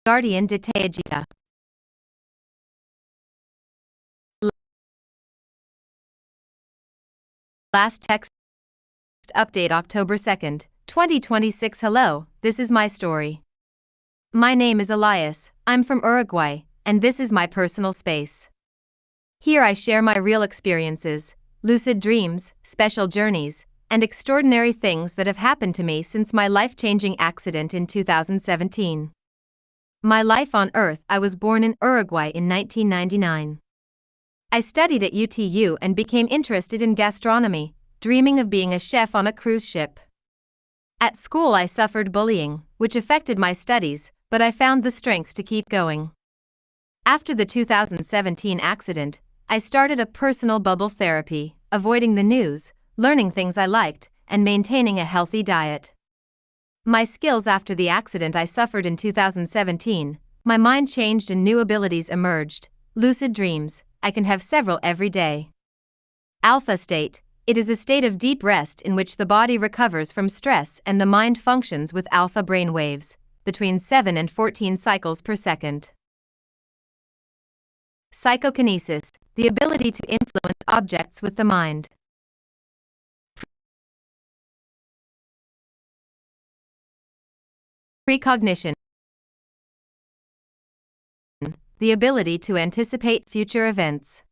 Guardian de Taygeta. Last text update October 2nd, 2026. Hello, this is my story. My name is Elias, I'm from Uruguay, and this is my personal space. Here I share my real experiences, lucid dreams, special journeys, and extraordinary things that have happened to me since my life-changing accident in 2017. My life on Earth. I was born in Uruguay in 1999. I studied at UTU and became interested in gastronomy, dreaming of being a chef on a cruise ship. At school I suffered bullying, which affected my studies, but I found the strength to keep going. After the 2017 accident, I started a personal bubble therapy, avoiding the news, learning things I liked, and maintaining a healthy diet. My skills after the accident I suffered in 2017, my mind changed and new abilities emerged, lucid dreams, I can have several every day. Alpha state, it is a state of deep rest in which the body recovers from stress and the mind functions with alpha brain waves, between 7 and 14 cycles per second. Psychokinesis, the ability to influence objects with the mind. Precognition, the ability to anticipate future events.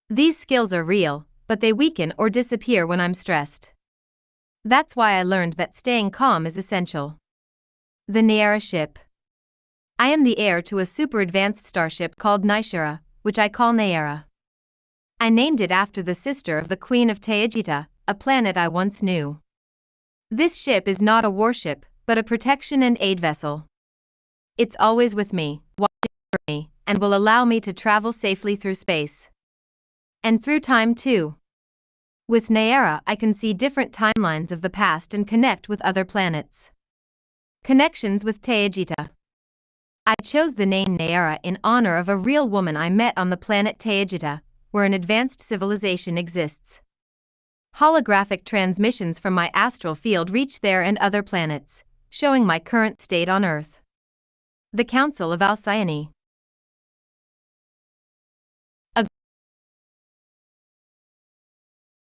These skills are real, but they weaken or disappear when I'm stressed. That's why I learned that staying calm is essential. The Naira ship. I am the heir to a super advanced starship called Naishara, which I call Naira. I named it after the sister of the Queen of Taygeta, a planet I once knew. This ship is not a warship, but a protection and aid vessel. It's always with me, watching over me, and will allow me to travel safely through space. And through time too. With Naira I can see different timelines of the past and connect with other planets. Connections with Taygeta. I chose the name Naira in honor of a real woman I met on the planet Taygeta, where an advanced civilization exists. Holographic transmissions from my astral field reach there and other planets, showing my current state on Earth. The Council of Alcyone. A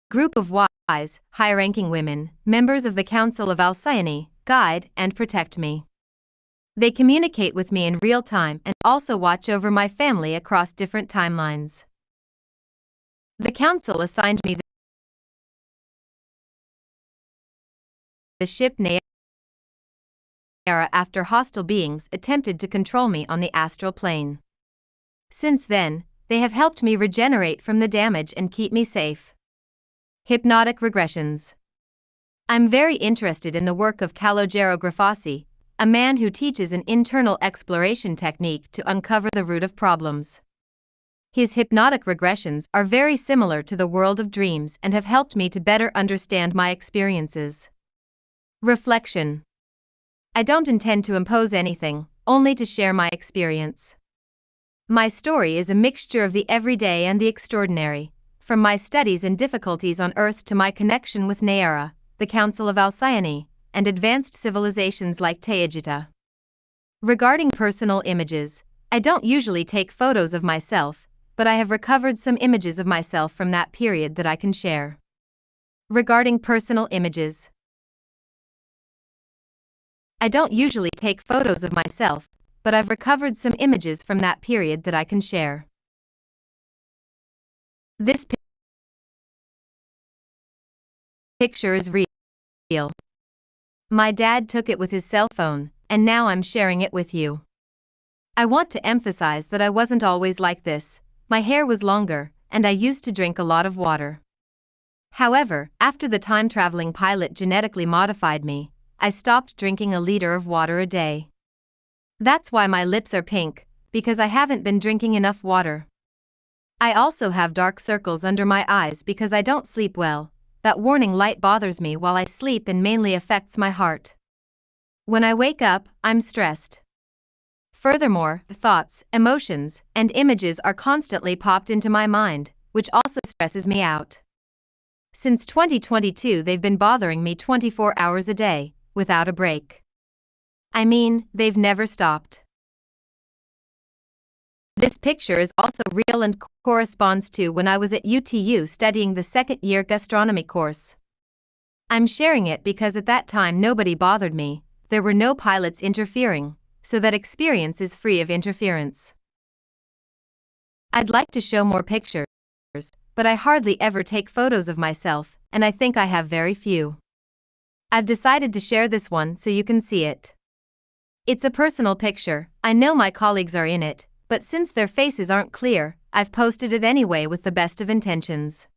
group of wise, high-ranking women, members of the Council of Alcyone, guide and protect me. They communicate with me in real time and also watch over my family across different timelines. The Council assigned me the ship Naira after hostile beings attempted to control me on the astral plane. Since then, they have helped me regenerate from the damage and keep me safe. Hypnotic regressions. I'm very interested in the work of autobiographical, a man who teaches an internal exploration technique to uncover the root of problems. His hypnotic regressions are very similar to the world of dreams and have helped me to better understand my experiences. Reflection. I don't intend to impose anything, only to share my experience. My story is a mixture of the everyday and the extraordinary, from my studies and difficulties on Earth to my connection with Naira, the Council of Alcyone, and advanced civilizations like Taygeta. Regarding personal images, I don't usually take photos of myself, but I have recovered some images of myself from that period that I can share. Regarding personal images, I don't usually take photos of myself, but I've recovered some images from that period that I can share. This picture is real. My dad took it with his cell phone, and now I'm sharing it with you. I want to emphasize that I wasn't always like this. My hair was longer, and I used to drink a lot of water. However, after the time-traveling pilot genetically modified me, I stopped drinking a liter of water a day. That's why my lips are pink, because I haven't been drinking enough water. I also have dark circles under my eyes because I don't sleep well. That warning light bothers me while I sleep and mainly affects my heart. When I wake up, I'm stressed. Furthermore, thoughts, emotions, and images are constantly popped into my mind, which also stresses me out. Since 2022, they've been bothering me 24 hours a day, without a break. I mean, they've never stopped. This picture is also real and corresponds to when I was at UTU studying the second-year gastronomy course. I'm sharing it because at that time nobody bothered me, there were no pilots interfering, so that experience is free of interference. I'd like to show more pictures, but I hardly ever take photos of myself, and I think I have very few. I've decided to share this one so you can see it. It's a personal picture, I know my colleagues are in it, but since their faces aren't clear, I've posted it anyway with the best of intentions.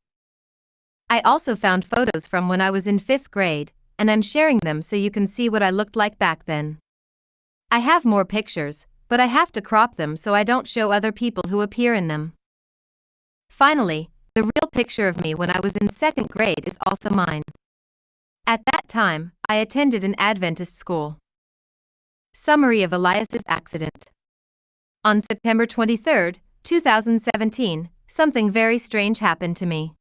I also found photos from when I was in 5th grade, and I'm sharing them so you can see what I looked like back then. I have more pictures, but I have to crop them so I don't show other people who appear in them. Finally, the real picture of me when I was in 2nd grade is also mine. At that time, I attended an Adventist school. Summary of Elias's accident. On September 23, 2017, something very strange happened to me.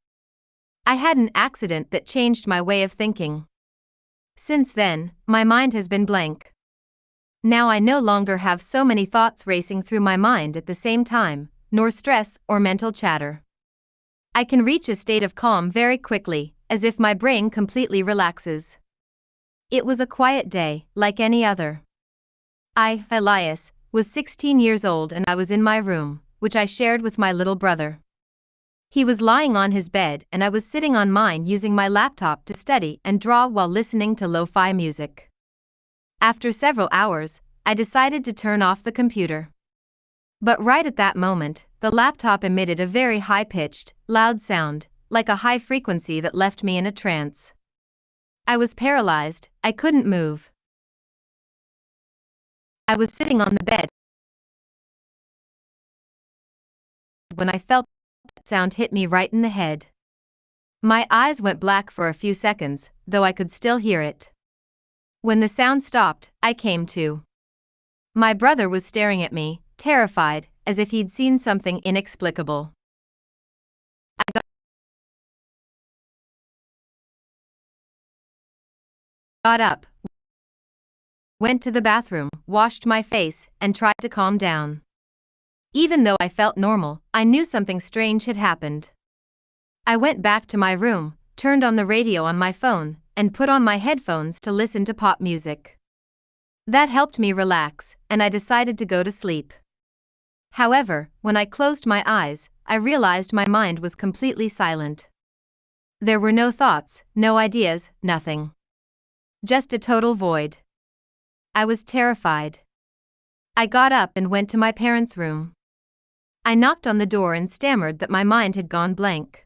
I had an accident that changed my way of thinking. Since then, my mind has been blank. Now I no longer have so many thoughts racing through my mind at the same time, nor stress or mental chatter. I can reach a state of calm very quickly, as if my brain completely relaxes. It was a quiet day, like any other. I, Elias, was 16 years old and I was in my room, which I shared with my little brother. He was lying on his bed and I was sitting on mine using my laptop to study and draw while listening to lo-fi music. After several hours, I decided to turn off the computer. But right at that moment, the laptop emitted a very high-pitched, loud sound, like a high frequency that left me in a trance. I was paralyzed, I couldn't move. I was sitting on the bed when I felt that sound hit me right in the head. My eyes went black for a few seconds, though I could still hear it. When the sound stopped, I came to. My brother was staring at me, terrified, as if he'd seen something inexplicable. I got up, went to the bathroom, washed my face, and tried to calm down. Even though I felt normal, I knew something strange had happened. I went back to my room, turned on the radio on my phone, and put on my headphones to listen to pop music. That helped me relax, and I decided to go to sleep. However, when I closed my eyes, I realized my mind was completely silent. There were no thoughts, no ideas, nothing. Just a total void. I was terrified. I got up and went to my parents' room. I knocked on the door and stammered that my mind had gone blank.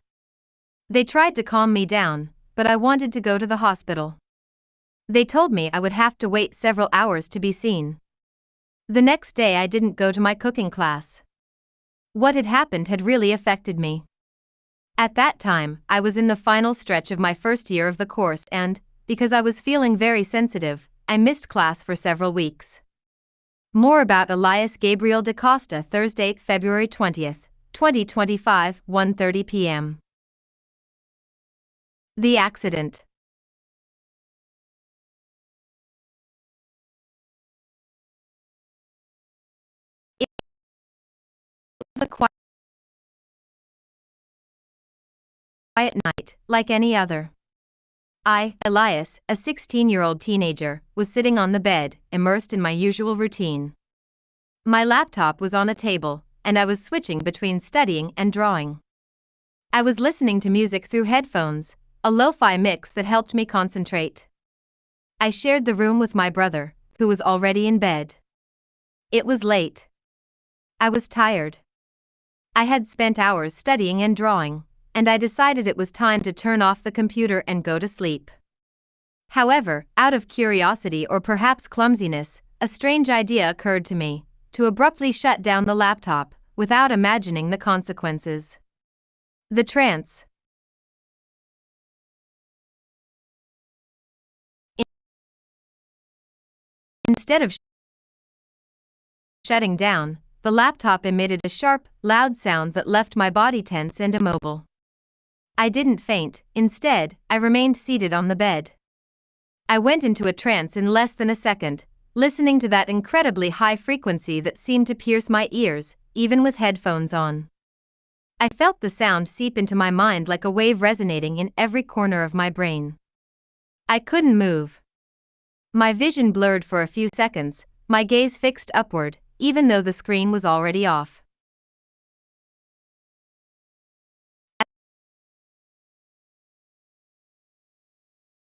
They tried to calm me down, but I wanted to go to the hospital. They told me I would have to wait several hours to be seen. The next day I didn't go to my cooking class. What had happened had really affected me. At that time, I was in the final stretch of my first year of the course and, because I was feeling very sensitive, I missed class for several weeks. More about Elias Gabriel da Costa Thursday, February 20th, 2025, 1:30 p.m. The accident. It was a quiet night, like any other. I, Elias, a 16-year-old teenager, was sitting on the bed, immersed in my usual routine. My laptop was on a table, and I was switching between studying and drawing. I was listening to music through headphones, a lo-fi mix that helped me concentrate. I shared the room with my brother, who was already in bed. It was late. I was tired. I had spent hours studying and drawing, and I decided it was time to turn off the computer and go to sleep. However, out of curiosity or perhaps clumsiness, a strange idea occurred to me, to abruptly shut down the laptop, without imagining the consequences. The trance. Instead of shutting down, the laptop emitted a sharp, loud sound that left my body tense and immobile. I didn't faint, instead, I remained seated on the bed. I went into a trance in less than a second, listening to that incredibly high frequency that seemed to pierce my ears, even with headphones on. I felt the sound seep into my mind like a wave resonating in every corner of my brain. I couldn't move. My vision blurred for a few seconds, my gaze fixed upward, even though the screen was already off.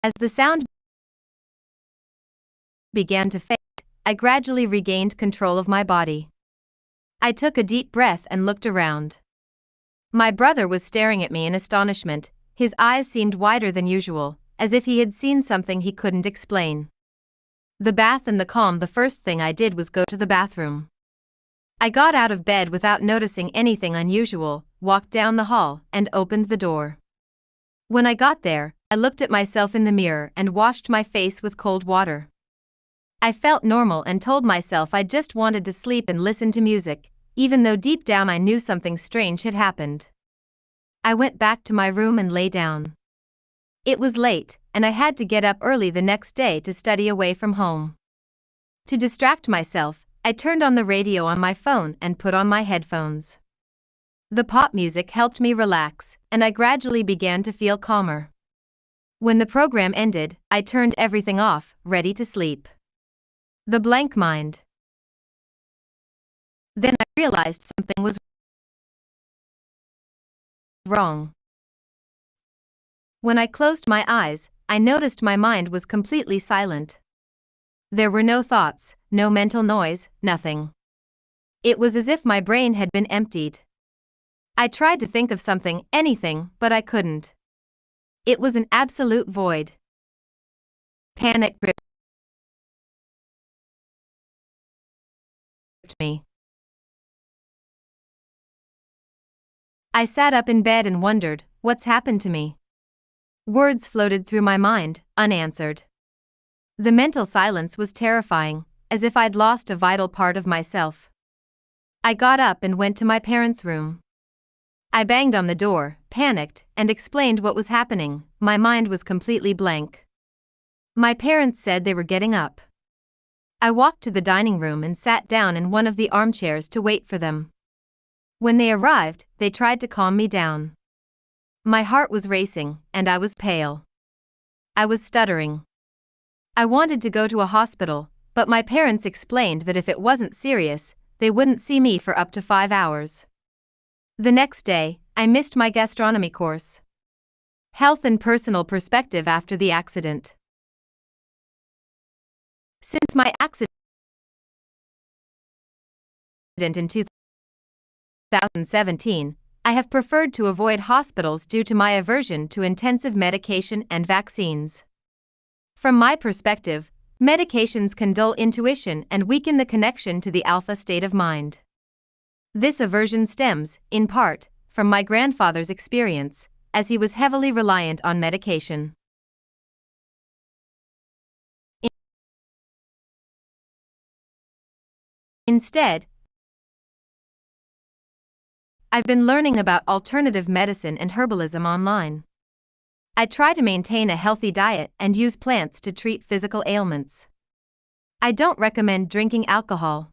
As the sound began to fade, I gradually regained control of my body. I took a deep breath and looked around. My brother was staring at me in astonishment. His eyes seemed wider than usual, as if he had seen something he couldn't explain. The bath and the calm. The first thing I did was go to the bathroom. I got out of bed without noticing anything unusual, walked down the hall, and opened the door. When I got there, I looked at myself in the mirror and washed my face with cold water. I felt normal and told myself I just wanted to sleep and listen to music, even though deep down I knew something strange had happened. I went back to my room and lay down. It was late, and I had to get up early the next day to study away from home. To distract myself, I turned on the radio on my phone and put on my headphones. The pop music helped me relax, and I gradually began to feel calmer. When the program ended, I turned everything off, ready to sleep. The blank mind. Then I realized something was wrong. When I closed my eyes, I noticed my mind was completely silent. There were no thoughts, no mental noise, nothing. It was as if my brain had been emptied. I tried to think of something, anything, but I couldn't. It was an absolute void. Panic gripped me. I sat up in bed and wondered, what's happened to me? Words floated through my mind, unanswered. The mental silence was terrifying, as if I'd lost a vital part of myself. I got up and went to my parents' room. I banged on the door, panicked, and explained what was happening. My mind was completely blank. My parents said they were getting up. I walked to the dining room and sat down in one of the armchairs to wait for them. When they arrived, they tried to calm me down. My heart was racing, and I was pale. I was stuttering. I wanted to go to a hospital, but my parents explained that if it wasn't serious, they wouldn't see me for up to 5 hours. The next day, I missed my gastronomy course. Health and personal perspective after the accident. Since my accident in 2017, I have preferred to avoid hospitals due to my aversion to intensive medication and vaccines. From my perspective, medications can dull intuition and weaken the connection to the alpha state of mind. This aversion stems, in part, from my grandfather's experience, as he was heavily reliant on medication. Instead, I've been learning about alternative medicine and herbalism online. I try to maintain a healthy diet and use plants to treat physical ailments. I don't recommend drinking alcohol.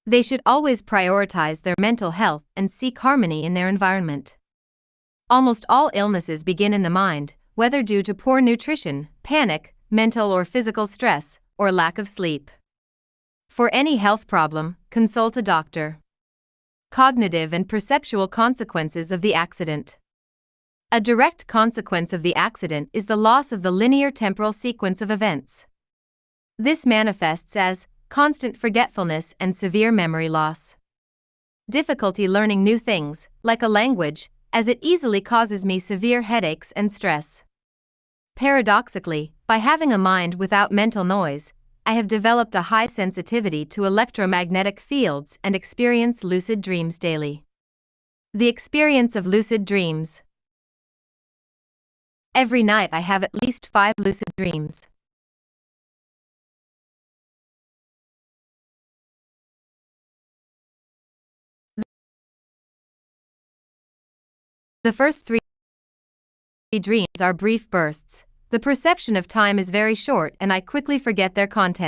They should always prioritize their mental health and seek harmony in their environment. Almost all illnesses begin in the mind, whether due to poor nutrition, panic, mental or physical stress, or lack of sleep. For any health problem, consult a doctor. Cognitive and perceptual consequences of the accident. A direct consequence of the accident is the loss of the linear temporal sequence of events. This manifests as constant forgetfulness and severe memory loss. Difficulty learning new things, like a language, as it easily causes me severe headaches and stress. Paradoxically, by having a mind without mental noise, I have developed a high sensitivity to electromagnetic fields and experience lucid dreams daily. The experience of lucid dreams. Every night I have at least 5 lucid dreams. The first 3 dreams are brief bursts. The perception of time is very short and I quickly forget their content.